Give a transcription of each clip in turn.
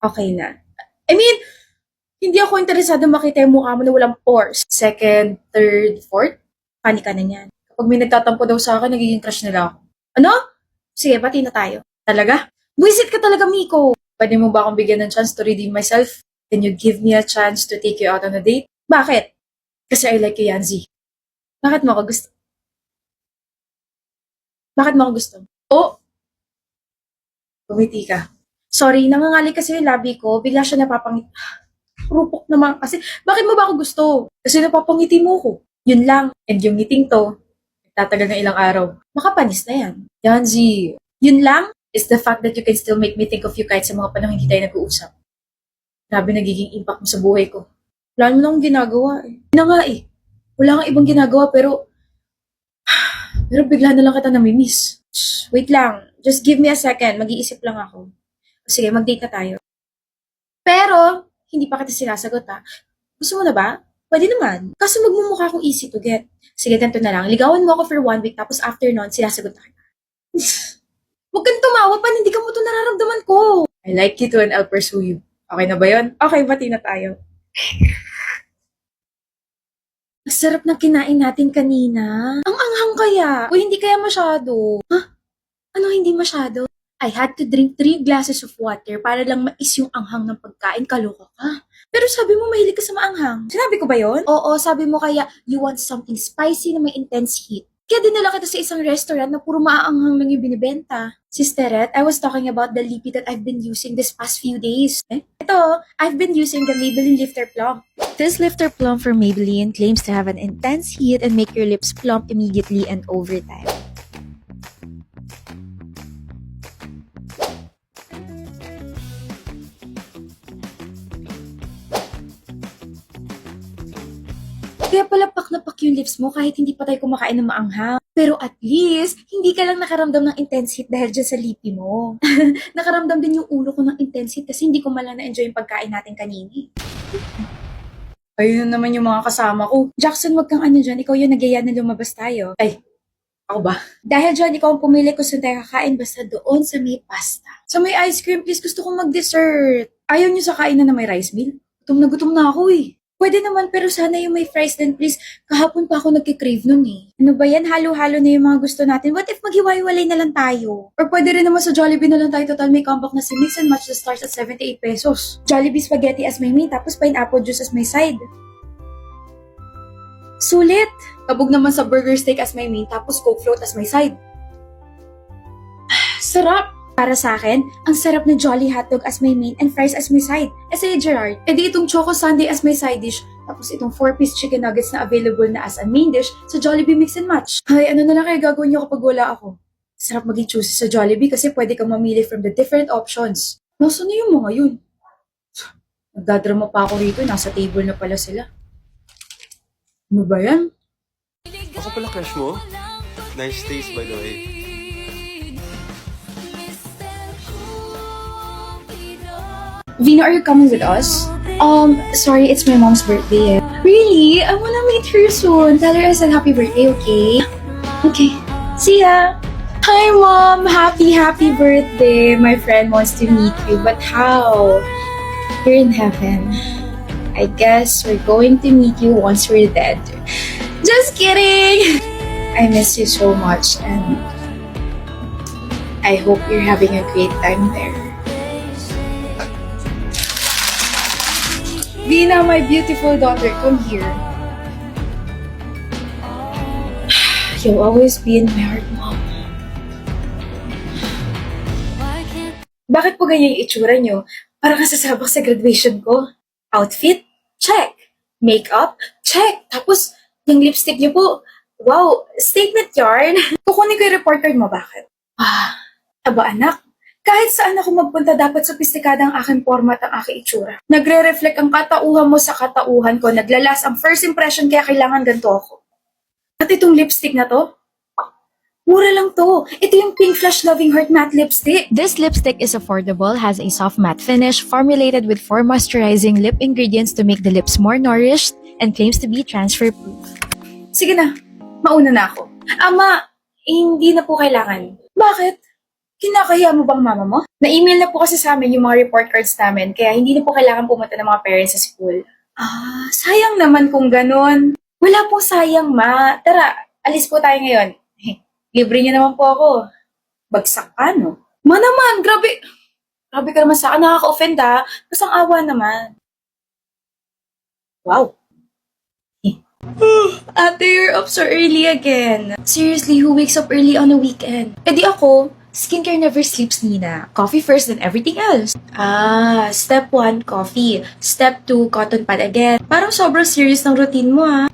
Okay na. I mean, hindi ako interesado makita yung mukha mo na walang pores. Second, third, fourth, funny ka na yan. Kapag may nagtatampo daw sa akin, nagiging crush nila ako. Ano? Sige, bati na tayo. Talaga? Buisit ka talaga, Miko. Pwede mo ba akong bigyan ng chance to redeem myself? Can you give me a chance to take you out on a date? Bakit? Kasi I like you, Yanzi. Bakit mo ako gusto? Bakit mo ako gusto? Oh, bumiti ka. Sorry, nangangali kasi yung labi ko. Bigla siya napapangit. Rupok naman kasi. Bakit mo ba ako gusto? Kasi napapangiti mo ko. Yun lang. And yung ngiting to, tatagal ng ilang araw. Makapanis na yan. Yanzi, yun lang is the fact that you can still make me think of you kahit sa mga panahon hindi tayo nag-uusap. Grabe nagiging impact mo sa buhay ko. Wala mo na akong ginagawa eh. Yun na nga eh. Wala kang ibang ginagawa pero bigla na lang kita namimiss. Wait lang. Just give me a second. Mag-iisip lang ako. Sige, mag-date na tayo. Pero, hindi pa kita sinasagot ha. Gusto mo na ba? Pwede naman. Kaso magmumukha akong easy to get. Sige, ganito na lang. Ligawan mo ako for 1 week tapos after nun, sinasagot na kita. Huwag kang tumawa pa, hindi ka mo ito nararamdaman ko. I like you too and I'll pursue you. Okay na ba yun? Okay, bati na tayo. Masarap ng kinain natin kanina. Ang anghang kaya. O hindi kaya masyado. Ha? Ano hindi masyado? I had to drink 3 glasses of water para lang mais yung anghang ng pagkain. Kaloka ka. Pero sabi mo mahilig ka sa maanghang. Sinabi ko ba yon? Oo, sabi mo kaya you want something spicy na may intense heat. Kaya dinala kita sa isang restaurant na puro maaanghang lang yung binibenta. Sisteret, I was talking about the lippy that I've been using this past few days. Ito, I've been using the Maybelline Lifter Plump. This Lifter Plump from Maybelline claims to have an intense heat and make your lips plump immediately and over time. Kaya pala pak na pak yung lips mo kahit hindi pa tayo kumakain ng maanghang. Pero at least, hindi ka lang nakaramdam ng intense heat dahil dyan sa lipi mo. Nakaramdam din yung ulo ko ng intense heat kasi hindi ko malang na-enjoy yung pagkain natin kanini. Ayun na naman yung mga kasama ko. Jackson, wag kang ano dyan. Ikaw yung nagyaya na lumabas tayo. Ay, ako ba? Dahil dyan, ikaw ang pumili kung saan tayo kakain basta doon sa may pasta. Sa may ice cream, please. Gusto kong mag-dessert. Ayaw nyo sa kainan na may rice meal? Gutom na ako eh. Pwede naman, pero sana yung may fries din, please. Kahapon pa ako nagkikrave nun eh. Ano ba yan? Halo-halo na yung mga gusto natin. What if maghiwa-hiwalay na lang tayo? Or pwede rin naman sa Jollibee na lang tayo. Total may comeback na si Mix and Match that starts at 78 pesos. Jollibee spaghetti as my main, tapos pineapple juice as my side. Sulit! Kabog naman sa burger steak as my main, tapos Coke float as my side. Sarap! Para sa akin, ang sarap na Jolly hotdog as my main and fries as my side. Eh sa'yo, Gerard, edi itong Choco Sundae as my side dish, tapos itong 4-piece chicken nuggets na available na as a main dish sa Jollibee Mix and Match. Ay, ano na lang kayo gagawin niyo kapag wala ako? Sarap maging choosy sa Jollibee kasi pwede kang mamili from the different options. Nasaan na yung mga yun? Nagdadrama pa ako rito, nasa table na pala sila. Ano ba yan? Ako pala crush mo? Nice taste by the way. Vino, are you coming with us? Sorry, it's my mom's birthday. Really? I wanna meet her soon. Tell her I said happy birthday, okay? Okay. See ya! Hi, Mom! Happy birthday! My friend wants to meet you, but how? You're in heaven. I guess we're going to meet you once we're dead. Just kidding! I miss you so much, and I hope you're having a great time there. Vina, my beautiful daughter, come here. You'll always be in my heart, Mom. Bakit po ganyan yung itsura nyo? Parang kasasabak sa graduation ko. Outfit? Check. Makeup? Check. Tapos, yung lipstick nyo po, wow, statement yarn. Kukunin ko yung report card mo, bakit? Aba anak, kahit saan ako magpunta, dapat sophisticada ang aking format, ang aking itsura. Nagre-reflect ang katauhan mo sa katauhan ko. Naglalas ang first impression, kaya kailangan ganito ako. At itong lipstick na to, mura lang to. Ito yung Pink Flush Loving Heart Matte Lipstick. This lipstick is affordable, has a soft matte finish, formulated with 4 moisturizing lip ingredients to make the lips more nourished, and claims to be transfer-proof. Sige na, mauna na ako. Ama, hindi na po kailangan. Bakit? Kinakahiya mo bang mama mo? Na-email na po kasi sa amin yung mga report cards namin, kaya hindi na po kailangan pumunta ng mga parents sa school. Ah, sayang naman kung ganun. Wala pong sayang, ma. Tara, alis po tayo ngayon. Libre niyo naman po ako. Bagsak ka, no? Ma naman, grabe. Grabe ka naman sa akin, nakaka-offend ha. Basang awa naman. Wow. Ate, you're up so early again. Seriously, who wakes up early on a weekend? Eh di ako, skincare never sleeps, Nina. Coffee first then everything else. Ah, step 1, coffee. Step 2, cotton pad again. Parang sobrang serious ng routine mo, ha?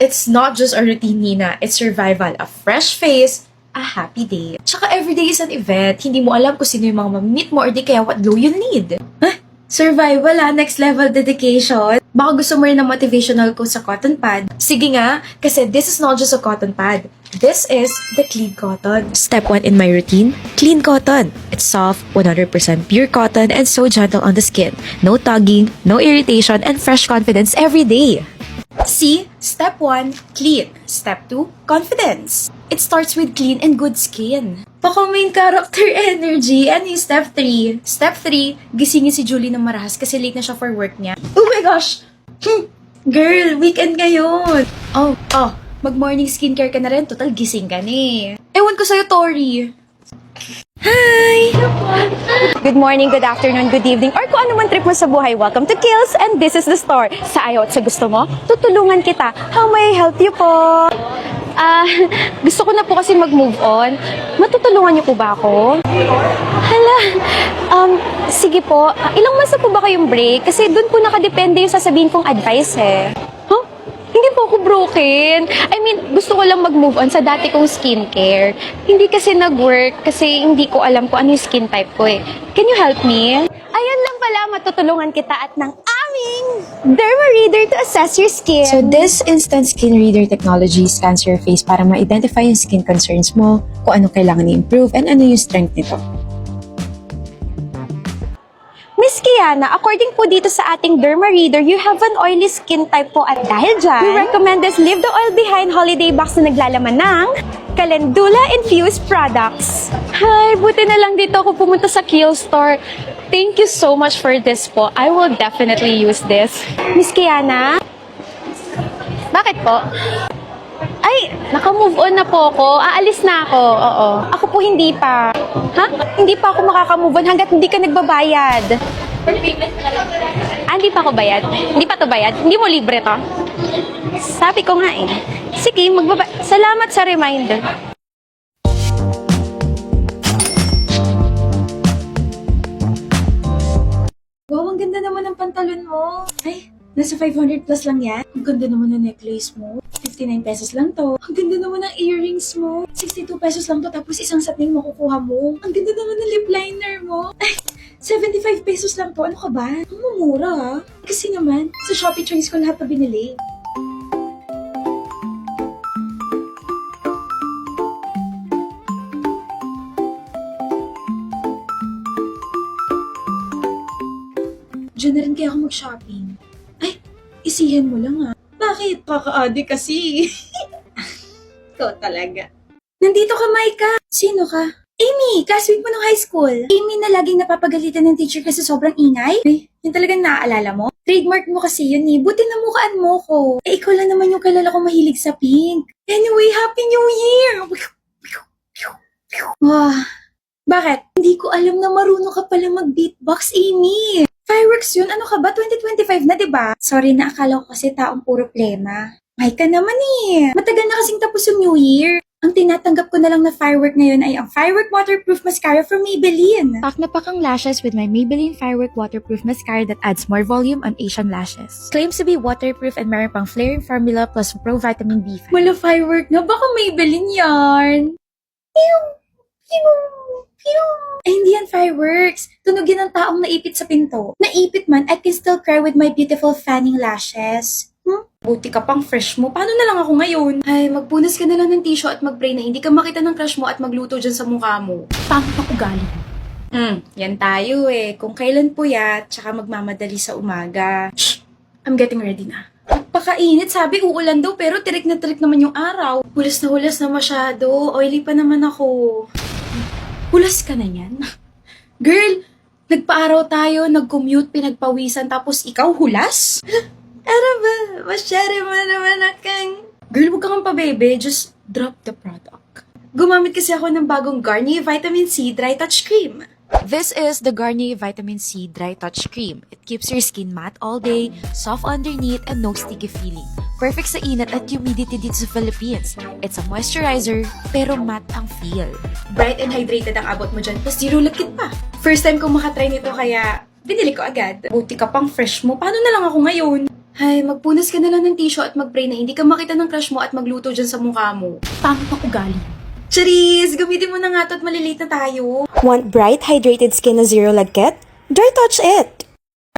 It's not just a routine, Nina. It's survival. A fresh face, a happy day. Tsaka everyday is an event. Hindi mo alam kung sino yung mga mamimit mo or di kaya what glow you need. Huh? Survival next level dedication. Baka gusto mo rin ng motivational quote sa cotton pad. Sige nga, kasi this is not just a cotton pad. This is the clean cotton. Step 1 in my routine, clean cotton. It's soft, 100% pure cotton and so gentle on the skin. No tugging, no irritation, and fresh confidence every day. See? Step 1, clean. Step 2, confidence. It starts with clean and good skin. Baka main character energy. Ano yung step 3? Step 3, gisingin si Julie ng marahas kasi late na siya for work niya. Oh my gosh! Girl, weekend ngayon. Oh, mag-morning skincare ka na rin. Total, gising ka na eh. Ewan ko sa'yo, Tori. Hi! Good morning, good afternoon, good evening, or kung ano man trip mo sa buhay, welcome to Kills, and this is the store. Sa ayaw at sa gusto mo, tutulungan kita. How may I help you po? Gusto ko na po kasi mag-move on. Matutulungan niyo po ba ako? Hala, sige po. Ilang months na po ba kayong break? Kasi doon po nakadepende yung sasabihin kong advice eh. Huh? Hindi po ako broken. I mean, gusto ko lang mag-move on sa dati kong skincare. Hindi kasi nag-work kasi hindi ko alam kung ano yung skin type ko eh. Can you help me? Ayan lang pala, matutulungan kita at ng aming Derma Reader to assess your skin. So this instant skin reader technology scans your face para ma-identify yung skin concerns mo, kung ano kailangan i-improve, and ano yung strength nito. Miss Kiana, according po dito sa ating Derma Reader, you have an oily skin type po at dahil dyan, we recommend this Leave the Oil Behind holiday box na naglalaman ng Calendula Infused Products. Hi, buti na lang dito ako pumunta sa Kiel Store. Thank you so much for this po. I will definitely use this. Miss Kiana? Bakit po? Ay, naka-move on na po ako. Aalis na ako. Oo. Ako po hindi pa. Ha? Hindi pa ako makaka-move on hanggat hindi ka nagbabayad. Hindi pa ako bayad. Hindi pa to bayad. Hindi mo libre to. Sabi ko nga eh. Sige, salamat sa reminder. Wow, ang ganda naman ng pantalon mo. Ay, nasa 500 plus lang yan. Ang ganda naman ng necklace mo. 59 pesos lang to. Ang ganda naman ng earrings mo. 62 pesos lang to, tapos isang set na yung makukuha mo. Ang ganda naman ng lip liner mo. Ay, 75 pesos lang to. Ano ka ba? Ang mumura ha. Kasi naman, sa Shopee Choice ko lahat na binili. Diyan na rin kaya ako mag-shopping. Ay, isihan mo lang ha. Bakit? Kaka-adi kasi. Ikaw talaga. Nandito ka, Maika. Sino ka? Amy, classmate mo nung high school. Amy na laging napapagalitan ng teacher kasi sobrang ingay. Ay, yun talagang naaalala mo? Trademark mo kasi yun eh. Buti namukaan mo ko. Eh, ikaw lang naman yung kilala ko mahilig sa pink. Anyway, Happy New Year! Wah, bakit? Hindi ko alam na marunong ka pala mag-beatbox, Amy. Fireworks yun? Ano ka ba? 2025 na, diba? Sorry na, akala ko kasi taong puro plema. May ka naman eh. Matagal na kasing tapos yung New Year. Ang tinatanggap ko na lang na firework ngayon ay ang Firework Waterproof Mascara from Maybelline. Pak na pak ang lashes with my Maybelline Firework Waterproof Mascara that adds more volume on Asian lashes. Claims to be waterproof and meron pang flaring formula plus pro vitamin B5. Wala firework na, baka Maybelline yarn. Pew! Pew! Pew! Ay, hindi yan fireworks. Tunugin ng taong naipit sa pinto. Naipit man, I can still cry with my beautiful fanning lashes. Buti ka pang fresh mo. Paano na lang ako ngayon? Ay, magpunas ka na lang ng tissue at mag-pray na hindi ka makita ng crush mo at magluto dyan sa mukha mo. Pangit ang ugali mo. Yan tayo eh. Kung kailan puyat, tsaka magmamadali sa umaga. Shh! I'm getting ready na. Pakainit, sabi uulan daw pero tirik na naman yung araw. Hulas na masyado. Oily pa naman ako. Hulas ka na yan. Girl, nagpa-araw tayo, nag-commute, pinagpawisan, tapos ikaw hulas? Ano ba? Masyari mo naman akang... Girl, huwag kang pabebe. Just drop the product. Gumamit kasi ako ng bagong Garnier Vitamin C Dry Touch Cream. This is the Garnier Vitamin C Dry Touch Cream. It keeps your skin matte all day, soft underneath, and no sticky feeling. Perfect sa inat at humidity dito sa Philippines. It's a moisturizer, pero matte ang feel. Bright and hydrated ang abot mo dyan, plus zero lakit pa. First time kong makatry nito kaya binili ko agad. Buti ka pang fresh mo, paano na lang ako ngayon? Ay, magpunas ka na lang ng tissue at mag-pray na hindi ka makita ng crush mo at magluto dyan sa mukha mo. Pangit ng ugali. Charis, gamitin mo na nga to at malilate na tayo. Want bright, hydrated skin na zero lagkit? Dry Touch it!